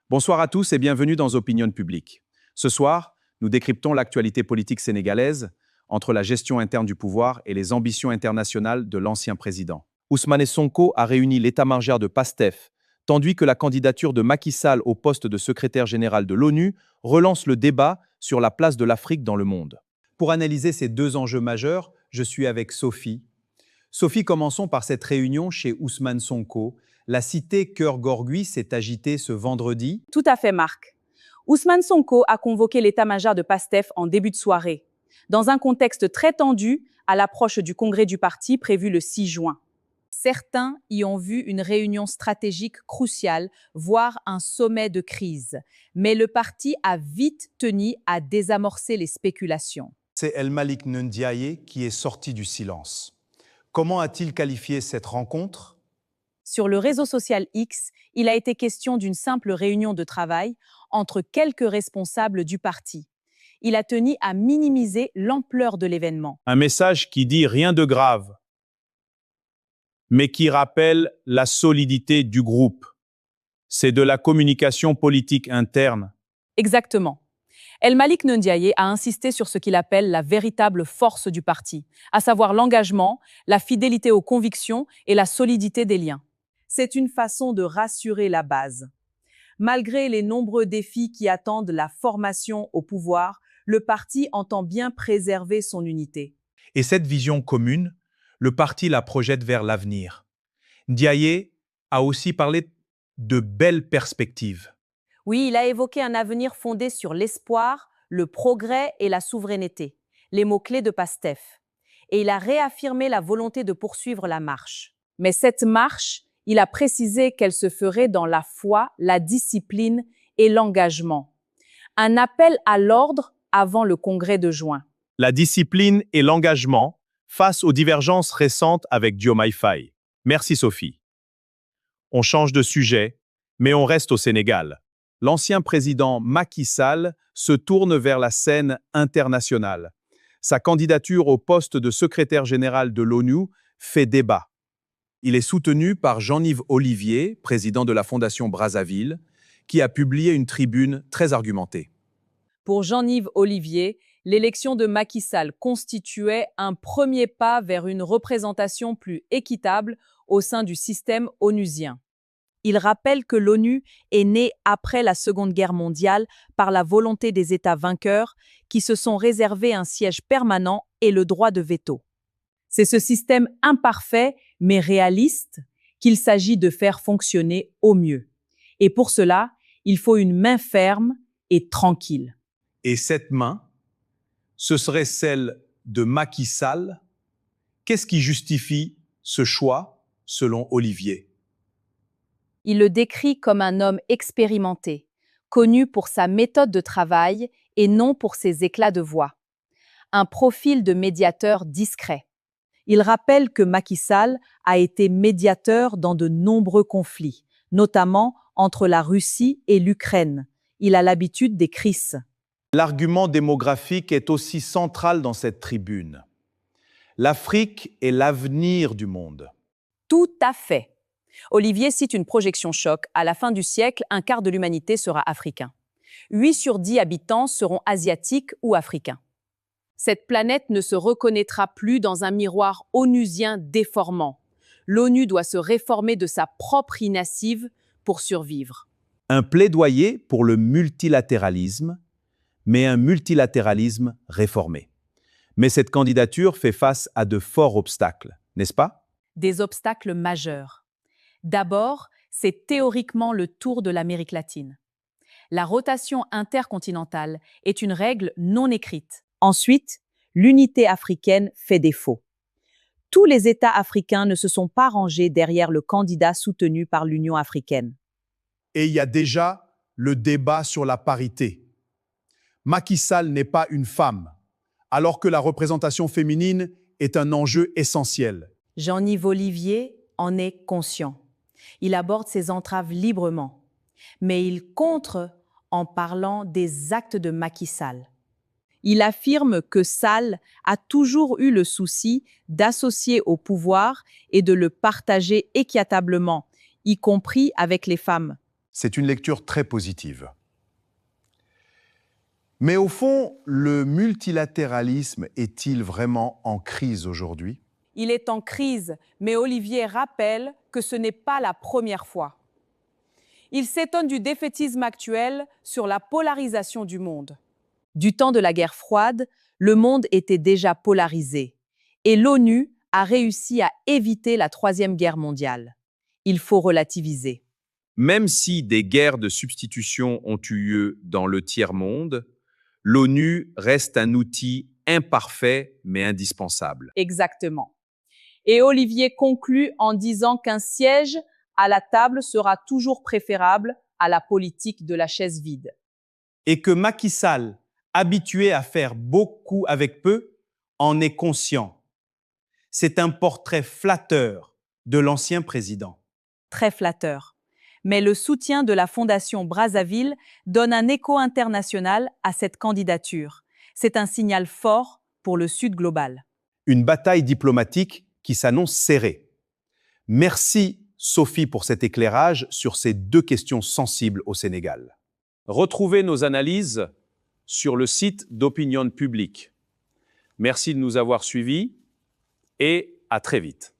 Bonsoir à tous et bienvenue dans Opinion publique. Ce soir, nous décryptons l'actualité politique sénégalaise entre la gestion interne du pouvoir et les ambitions internationales de l'ancien président. Ousmane Sonko a réuni l'état-major de PASTEF, tandis que la candidature de Macky Sall au poste de secrétaire général de l'ONU relance le débat sur la place de l'Afrique dans le monde. Pour analyser ces deux enjeux majeurs, je suis avec Sophie. Sophie, commençons par cette réunion chez Ousmane Sonko. La cité Cœur Gorgui s'est agitée ce vendredi. Tout à fait, Marc. Ousmane Sonko a convoqué l'état-major de PASTEF en début de soirée, dans un contexte très tendu à l'approche du congrès du parti prévu le 6 juin. Certains y ont vu une réunion stratégique cruciale, voire un sommet de crise. Mais le parti a vite tenu à désamorcer les spéculations. C'est El Malick Ndiaye qui est sorti du silence. Comment a-t-il qualifié cette rencontre ? Sur le réseau social X, il a été question d'une simple réunion de travail entre quelques responsables du parti. Il a tenu à minimiser l'ampleur de l'événement. Un message qui dit rien de grave, mais qui rappelle la solidité du groupe. C'est de la communication politique interne. Exactement. El Malick Ndiaye a insisté sur ce qu'il appelle la véritable force du parti, à savoir l'engagement, la fidélité aux convictions et la solidité des liens. C'est une façon de rassurer la base. Malgré les nombreux défis qui attendent la formation au pouvoir, le parti entend bien préserver son unité. Et cette vision commune, le parti la projette vers l'avenir. Ndiaye a aussi parlé de belles perspectives. Oui, il a évoqué un avenir fondé sur l'espoir, le progrès et la souveraineté, les mots-clés de PASTEF. Et il a réaffirmé la volonté de poursuivre la marche. Mais cette marche, il a précisé qu'elle se ferait dans la foi, la discipline et l'engagement. Un appel à l'ordre avant le congrès de juin. La discipline et l'engagement face aux divergences récentes avec Diomaye Faye. Merci Sophie. On change de sujet, mais on reste au Sénégal. L'ancien président Macky Sall se tourne vers la scène internationale. Sa candidature au poste de secrétaire général de l'ONU fait débat. Il est soutenu par Jean-Yves Olivier, président de la Fondation Brazzaville, qui a publié une tribune très argumentée. Pour Jean-Yves Olivier, l'élection de Macky Sall constituait un premier pas vers une représentation plus équitable au sein du système onusien. Il rappelle que l'ONU est née après la Seconde Guerre mondiale par la volonté des États vainqueurs qui se sont réservés un siège permanent et le droit de veto. C'est ce système imparfait mais réaliste qu'il s'agit de faire fonctionner au mieux. Et pour cela, il faut une main ferme et tranquille. Et cette main, ce serait celle de Macky Sall. Qu'est-ce qui justifie ce choix, selon Olivier ? Il le décrit comme un homme expérimenté, connu pour sa méthode de travail et non pour ses éclats de voix. Un profil de médiateur discret. Il rappelle que Macky Sall a été médiateur dans de nombreux conflits, notamment entre la Russie et l'Ukraine. Il a l'habitude des crises. L'argument démographique est aussi central dans cette tribune. L'Afrique est l'avenir du monde. Tout à fait. Olivier cite une projection choc. À la fin du siècle, un quart de l'humanité sera africain. 8 sur 10 habitants seront asiatiques ou africains. Cette planète ne se reconnaîtra plus dans un miroir onusien déformant. L'ONU doit se réformer de sa propre initiative pour survivre. Un plaidoyer pour le multilatéralisme, mais un multilatéralisme réformé. Mais cette candidature fait face à de forts obstacles, n'est-ce pas ? Des obstacles majeurs. D'abord, c'est théoriquement le tour de l'Amérique latine. La rotation intercontinentale est une règle non écrite. Ensuite, l'unité africaine fait défaut. Tous les États africains ne se sont pas rangés derrière le candidat soutenu par l'Union africaine. Et il y a déjà le débat sur la parité. Macky Sall n'est pas une femme, alors que la représentation féminine est un enjeu essentiel. Jean-Yves Olivier en est conscient. Il aborde ces entraves librement, mais il contre en parlant des actes de Macky Sall. Il affirme que Sall a toujours eu le souci d'associer au pouvoir et de le partager équitablement, y compris avec les femmes. C'est une lecture très positive. Mais au fond, le multilatéralisme est-il vraiment en crise aujourd'hui? Il est en crise, mais Olivier rappelle que ce n'est pas la première fois. Il s'étonne du défaitisme actuel sur la polarisation du monde. Du temps de la guerre froide, le monde était déjà polarisé et l'ONU a réussi à éviter la Troisième Guerre mondiale. Il faut relativiser. Même si des guerres de substitution ont eu lieu dans le tiers-monde, l'ONU reste un outil imparfait mais indispensable. Exactement. Et Olivier conclut en disant qu'un siège à la table sera toujours préférable à la politique de la chaise vide. Et que Macky Sall, habitué à faire beaucoup avec peu, en est conscient. C'est un portrait flatteur de l'ancien président. Très flatteur. Mais le soutien de la Fondation Brazzaville donne un écho international à cette candidature. C'est un signal fort pour le Sud global. Une bataille diplomatique qui s'annonce serrée. Merci Sophie pour cet éclairage sur ces deux questions sensibles au Sénégal. Retrouvez nos analyses sur le site d'Opinion Publique. Merci de nous avoir suivis et à très vite.